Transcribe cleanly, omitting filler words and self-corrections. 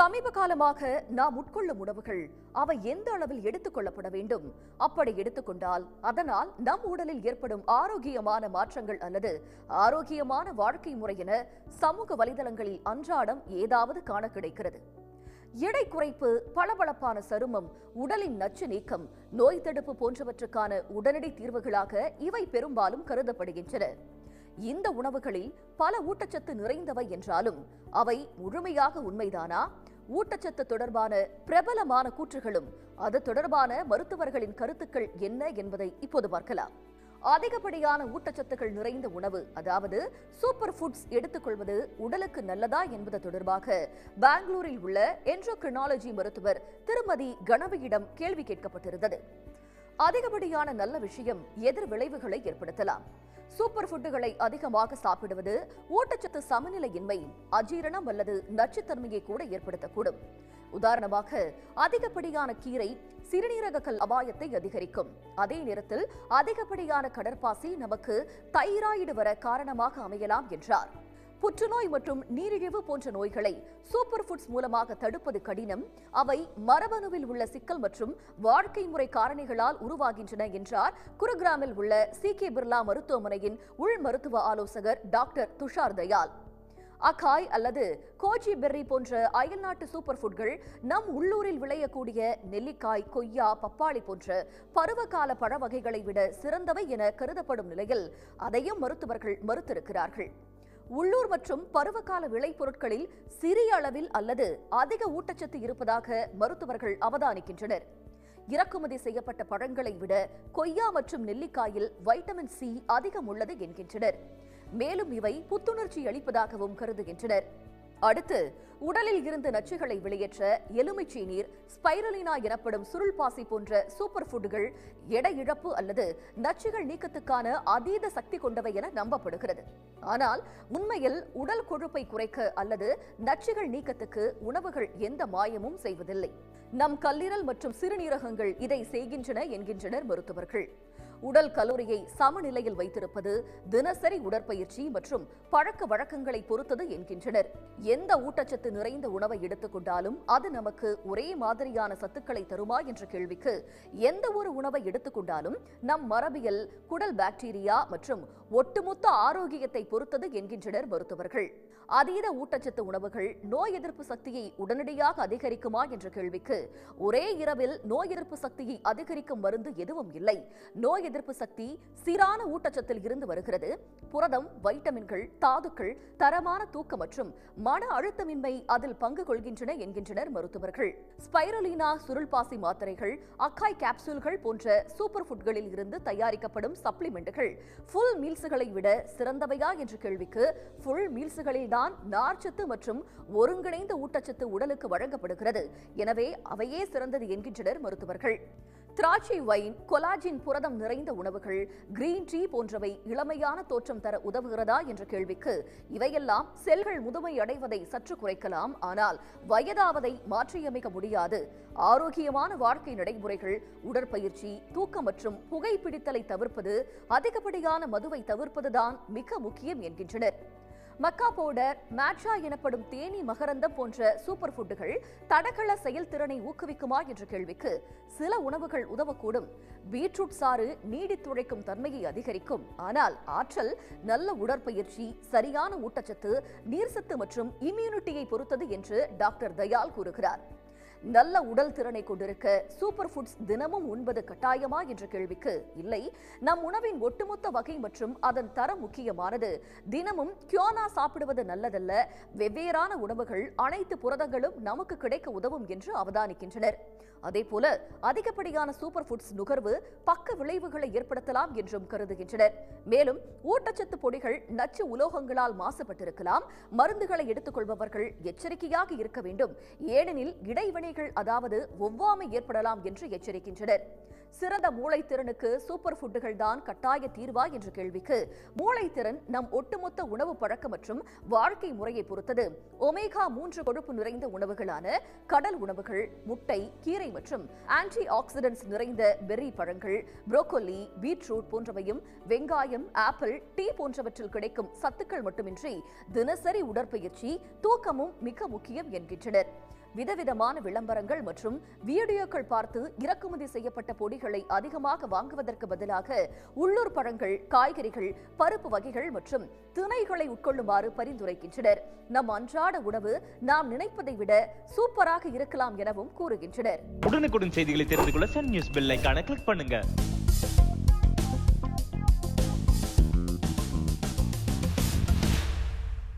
சமீப காலமாக நாம் உட்கொள்ளும் உணவுகள் அவை எந்த அளவில் எடுத்துக் கொள்ளப்பட வேண்டும், அப்படி எடுத்துக்கொண்டால் அதனால் நம் உடலில் ஏற்படும் ஆரோக்கியமான மாற்றங்கள் அல்லது ஆரோக்கியமான வாழ்க்கை முறை என சமூக வலைதளங்களில் அன்றாடம் ஏதாவது காண கிடைக்கிறது. எடை குறைப்பு, பளபளப்பான சருமம், உடலின் நச்சு நீக்கம், நோய் தடுப்பு போன்றவற்றுக்கான உடனடி தீர்வுகளாக இவை பெரும்பாலும் கருதப்படுகின்றன. இந்த உணவுகளில் பல ஊட்டச்சத்து நிறைந்தவை என்றாலும் அவை முழுமையாக உண்மைதானா? ஊட்டச்சத்து தொடர்பான பிரபலமான கூற்றுகளும் அது தொடர்பான மருத்துவர்களின் கருத்துக்கள் என்ன என்பதை இப்போது பார்க்கலாம். அதிகப்படியான ஊட்டச்சத்துக்கள் நிறைந்த உணவு, அதாவது சூப்பர் ஃபுட்ஸ் எடுத்துக்கொள்வது உடலுக்கு நல்லதா என்பது தொடர்பாக பெங்களூரில் உள்ள என்ட்ரோக்ரினாலஜி மருத்துவர் திருமதி கணவியிடம் கேள்வி கேட்கப்பட்டிருந்தது. அதிகப்படியான நல்ல விஷயம் எதிர் விளைவுகளை ஏற்படுத்தலாம். சூப்பர் ஃபுட்டுகளை அதிகமாக சாப்பிடுவது ஊட்டச்சத்து சமநிலையின்மை, அஜீரணம் அல்லது நச்சுத்தன்மையை கூட ஏற்படுத்தக்கூடும். உதாரணமாக, அதிகப்படியான கீரை சிறுநீரக கல் அபாயத்தை அதிகரிக்கும். அதே நேரத்தில் அதிகப்படியான கடற்பாசி நமக்கு தைராய்டு வர காரணமாக அமையலாம் என்றார். புற்றுநோய் மற்றும் நீரிழிவு போன்ற நோய்களை சூப்பர் ஃபுட்ஸ் மூலமாக தடுப்பது கடினம். அவை மரபணுவில் உள்ள சிக்கல் மற்றும் வாழ்க்கை முறை காரணிகளால் உருவாகின்றன என்றார் குருகிராமில் உள்ள CK பிர்லா மருத்துவமனையின் உள் மருத்துவ ஆலோசகர் டாக்டர் துஷார் தயால். அகாய் அல்லது கோஜி பெர்ரி போன்ற அயல்நாட்டு சூப்பர் ஃபுட்கள் நம் உள்ளூரில் விளையக்கூடிய நெல்லிக்காய், கொய்யா, பப்பாளி போன்ற பருவகால பழ வகைகளை விட சிறந்தவை என கருதப்படும் நிலையில் அதையும் மருத்துவர்கள் மறுத்திருக்கிறார்கள். உள்ளூர் மற்றும் பருவகால விளைபொருட்களில் சிறிய அளவில் அல்லது அதிக ஊட்டச்சத்து இருப்பதாக மருத்துவர்கள் அவதானிக்கின்றனர். இறக்குமதி செய்யப்பட்ட பழங்களை விட கொய்யா மற்றும் நெல்லிக்காயில் வைட்டமின் C அதிகம் உள்ளது என்கின்றனர். மேலும் இவை புத்துணர்ச்சி அளிப்பதாகவும் கருதுகின்றனர். அடுத்து, உடலில் இருந்து நச்சுகளை வெளியேற்ற எலுமிச்சை நீர், ஸ்பைருலினா எனப்படும் சுருள் பாசி போன்ற சூப்பர் ஃபுட்டுகள் எடை இழப்பு அல்லது நச்சுகள் நீக்கத்துக்கான அதீத சக்தி கொண்டவை என நம்பப்படுகிறது. ஆனால் உண்மையில் உடல் கொழுப்பை குறைக்க அல்லது நச்சுகள் நீக்கத்துக்கு உணவுகள் எந்த மாயமும் செய்வதில்லை. நம் கல்லீரல் மற்றும் சிறுநீரகங்கள் இதை செய்கின்றன என்கின்றனர் மருத்துவர்கள். உடல் கலோரியை சமநிலையில் வைத்திருப்பது தினசரி உடற்பயிற்சி மற்றும் பழக்க வழக்கங்களை பொறுத்தது என்கின்றனர். எந்த ஊட்டச்சத்து நிறைந்த உணவை எடுத்துக்கொண்டாலும் அது நமக்கு ஒரே மாதிரியான சத்துக்களை தருமா என்ற கேள்விக்கு எந்த ஒரு உணவை எடுத்துக்கொண்டாலும் நம் மரபியல், குடல் பாக்டீரியா மற்றும் ஒட்டுமொத்த ஆரோக்கியத்தை பொறுத்தது என்கின்றனர் மருத்துவர்கள். அதீத ஊட்டச்சத்து உணவுகள் நோய் எதிர்ப்பு சக்தியை உடனடியாக அதிகரிக்குமா என்ற கேள்விக்கு ஒரே இரவில் நோய் எதிர்ப்பு சக்தியை அதிகரிக்கும் மருந்து எதுவும் இல்லை. நோய் எதிர்ப்பு சக்தி சீரான ஊட்டச்சத்தில் இருந்து வருகிறது. புரதம், வைட்டமின்கள், தாதுக்கள், தரமான தூக்கம் மற்றும் மன அழுத்தமின்மை அதில் பங்கு கொள்கின்றன என்கின்றனர் மருத்துவர்கள். ஸ்பைருலினா சுருள்பாசி மாத்திரைகள், அக்காய் கேப்சூல்கள் போன்ற சூப்பர் ஃபுட்களில் இருந்து தயாரிக்கப்படும் சப்ளிமெண்ட்டுகள் ஃபுல் மீல்ஸுகளை விட சிறந்தவையா என்ற கேள்விக்கு ஃபுல் மீல்ஸுகளில் தான் நார்ச்சத்து மற்றும் ஒருங்கிணைந்த ஊட்டச்சத்து உடலுக்கு வழங்கப்படுகிறது. எனவே அவையே சிறந்தது என்கின்றனர் மருத்துவர்கள். திராட்சை வைன், கொலாஜின் புரதம் நிறைந்த உணவுகள், கிரீன் டீ போன்றவை இளமையான தோற்றம் தர உதவுகிறதா என்ற கேள்விக்கு இவையெல்லாம் செல்கள் முதுமை அடைவதை சற்று குறைக்கலாம், ஆனால் வயதாவதை மாற்றியமைக்க முடியாது. ஆரோக்கியமான வாழ்க்கை நடைமுறைகள், உடற்பயிற்சி, தூக்கம் மற்றும் புகைப்பிடித்தலை தவிர்ப்பது, அதிகப்படியான மதுவை தவிர்ப்பதுதான் மிக முக்கியம் என்கின்றனர். மக்கா பவுடர், மேட்சா எனப்படும் தேனி மகரந்தம் போன்ற சூப்பர் ஃபுட்டுகள் தடகள செயல்திறனை ஊக்குவிக்குமா என்ற கேள்விக்கு சில உணவுகள் உதவக்கூடும். பீட்ரூட் சாறு நீடித்துழைக்கும் தன்மையை அதிகரிக்கும், ஆனால் ஆற்றல், நல்ல உடற்பயிற்சி, சரியான ஊட்டச்சத்து, நீர்சத்து மற்றும் இம்யூனிட்டியை பொறுத்தது என்று டாக்டர் தயால் கூறுகிறார். நல்ல உடல் திறனை கொண்டிருக்க சூப்பர் ஃபுட்ஸ் தினமும் உண்பது கட்டாயமா என்ற கேள்விக்கு இல்லை. நம் உணவின் ஒட்டுமொத்த வகை மற்றும் அதன் தரம் முக்கியமானது. தினமும் கியோனா சாப்பிடுவது நல்லதல்ல. வெவ்வேறான உணவுகள், அனைத்து புரதங்களும் நமக்கு கிடைக்க உதவும் என்று அவதானிக்கின்றனர். அதேபோல அதிகப்படியான சூப்பர் ஃபுட்ஸ் நுகர்வு பக்க விளைவுகளை ஏற்படுத்தலாம் என்றும் கருதுகின்றனர். மேலும் ஊட்டச்சத்து பொடிகள் நச்சு உலோகங்களால் மாசுபட்டிருக்கலாம். மருந்துகளை எடுத்துக்கொள்பவர்கள் எச்சரிக்கையாக இருக்க வேண்டும், ஏனெனில் இடைவினைகள் அதாவது ஒவ்வாமை ஏற்படலாம் என்று எச்சரிக்கின்றனர். சிறந்த மூளைத்திறனுக்கு சூப்பர் ஃபுட்டுகள் தான் கட்டாய தீர்வா என்ற கேள்விக்கு மூளைத்திறன் நம் ஒட்டுமொத்த உணவு பழக்கம் மற்றும் வாழ்க்கை முறையை பொறுத்தது. ஒமேகா 3 கொழுப்பு நிறைந்த உணவுகளான கடல் உணவுகள், முட்டை, கீரை மற்றும் ஆன்டி ஆக்சிடென்ட்ஸ் நிறைந்த பெர்ரி பழங்கள், புரோக்கோலி, பீட்ரூட் போன்றவையும் வெங்காயம், ஆப்பிள், டீ போன்றவற்றில் கிடைக்கும் சத்துக்கள் மட்டுமின்றி தினசரி உடற்பயிற்சி, தூக்கமும் மிக முக்கியம் என்கின்றனர். விதவிதமான விளம்பரங்கள் மற்றும் வீடியோக்கள் பார்த்து இறக்குமதி செய்யப்பட்ட பொடிகளை அதிகமாக வாங்குவதற்கு பதிலாக உள்ளூர் பழங்கள், காய்கறிகள், பருப்பு வகைகள் மற்றும் திணைகளை உட்கொள்ளுமாறு பரிந்துரைக்கின்றனர். நம் அன்றாட உணவு நாம் நினைப்பதை விட சூப்பராக இருக்கலாம் எனவும் கூறுகின்றனர். உடனுக்குடன் செய்திகளை தெரிந்து கொள்ள சன் நியூஸ் பெல் ஐகானை கிளிக் பண்ணுங்க.